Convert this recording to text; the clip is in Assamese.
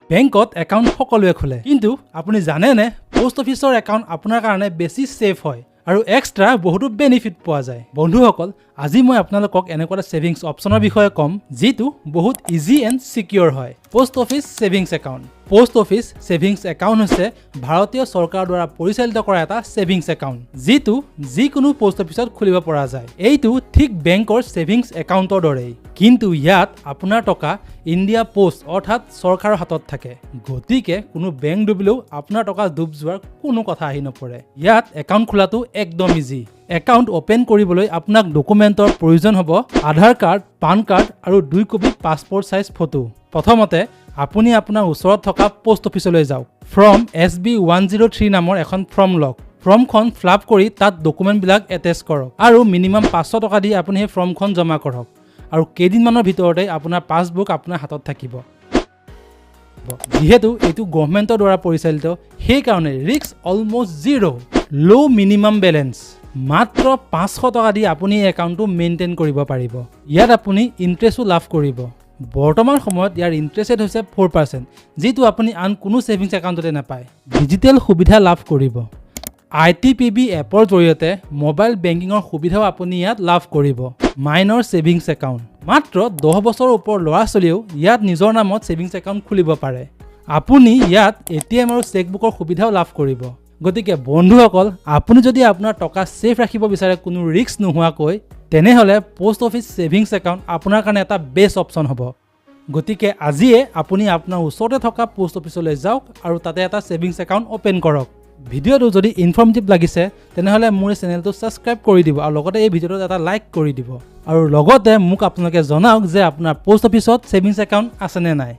বেংকত একাউণ্ট সকলোৱে খোলে, কিন্তু আপুনি জানেনে পোষ্ট অফিচৰ একাউণ্ট আপোনাৰ কাৰণে বেছি ছেফ হয় আৰু এক্সট্ৰা বহুতো বেনিফিট পোৱা যায়। বন্ধুসকল, আজি মই আপোনালোকক এনেকুৱা এটা ছেভিংছ অপশ্যনৰ বিষয়ে ক'ম যিটো বহুত ইজি এণ্ড ছিকিউৰ হয়। Post office savings account. Post office savings account হৈছে ভাৰতীয় চৰকাৰৰ দ্বাৰা পৰিচালিত কৰা এটা ছেভিংছ একাউণ্ট, যিটো যিকোনো পোষ্ট অফিচত খুলিব পৰা যায়। এইটো ঠিক বেংকৰ ছেভিংছ একাউণ্টৰ দৰেই, কিন্তু ইয়াত আপোনাৰ টকা ইণ্ডিয়া পোষ্ট অৰ্থাৎ চৰকাৰৰ হাতত থাকে। গতিকে কোনো বেংক ডুবিলেও আপোনাৰ টকা ডুব যোৱাৰ কোনো কথা আহি নপৰে। ইয়াত একাউণ্ট খোলাটো একদম ইজি। একাউণ্ট অপেন কৰিবলৈ আপোনাক ডকুমেণ্টৰ প্ৰয়োজন হ'ব আধাৰ কাৰ্ড, পান কাৰ্ড আৰু 2 কপি পাছপৰ্ট চাইজ ফটো। প্ৰথমতে আপুনি আপোনাৰ ওচৰত থকা পোষ্ট অফিচলৈ যাওক। ফৰ্ম SB103 নামৰ এখন ফৰ্ম লওক। ফৰ্মখন ফিলআপ কৰি তাত ডকুমেণ্টবিলাক এটেচ কৰক আৰু মিনিমাম 500 টকা দি আপুনি সেই ফৰ্মখন জমা কৰক আৰু কেইদিনমানৰ ভিতৰতে আপোনাৰ পাছবুক আপোনাৰ হাতত থাকিব। যিহেতু এইটো গভৰ্ণমেণ্টৰ দ্বাৰা পৰিচালিত, সেইকাৰণে ৰিস্ক অলমষ্ট জিৰ'। ল' মিনিমাম বেলেঞ্চ। মাত্ৰ 500 টকা দি আপুনি এই একাউণ্টটো মেইনটেইন কৰিব পাৰিব। ইয়াত আপুনি ইণ্টাৰেষ্টো লাভ কৰিব। বৰ্তমান সময়ত ইয়াৰ ইণ্টাৰেষ্ট ৰেট হৈছে 4%, যিটো আপুনি আন কোনো ছেভিংছ একাউণ্টতে নাপায়। ডিজিটেল সুবিধা লাভ কৰিব। ITPB এপৰ জৰিয়তে মোবাইল বেংকিঙৰ সুবিধাও আপুনি ইয়াত লাভ কৰিব। Minor savings account. মাত্ৰ 10 বছৰৰ ওপৰৰ ল'ৰা ছোৱালীয়েও ইয়াত নিজৰ নামত ছেভিংছ একাউণ্ট খুলিব পাৰে। আপুনি ইয়াত ATM আৰু চেকবুকৰ সুবিধাও লাভ কৰিব। গতিকে বন্ধুসকল, আপুনি যদি আপোনাৰ টকা ছেফ ৰাখিব বিচাৰে কোনো ৰিস্ক নোহোৱাকৈ, তেনেহ'লে পোষ্ট অফিচ ছেভিংছ একাউণ্ট আপোনাৰ কাৰণে এটা বেষ্ট অপশ্যন হ'ব। গতিকে আজিয়ে আপুনি আপোনাৰ ওচৰতে থকা পোষ্ট অফিচলৈ যাওক আৰু তাতে এটা ছেভিংছ একাউণ্ট অ'পেন কৰক। ভিডিঅ'টো যদি ইনফৰ্মেটিভ লাগিছে তেনেহ'লে মোৰ এই চেনেলটো ছাবস্ক্ৰাইব কৰি দিব আৰু লগতে এই ভিডিঅ'টোত এটা লাইক কৰি দিব আৰু লগতে মোক আপোনালোকে জনাওক যে আপোনাৰ পোষ্ট অফিচত ছেভিংছ একাউণ্ট আছেনে নাই।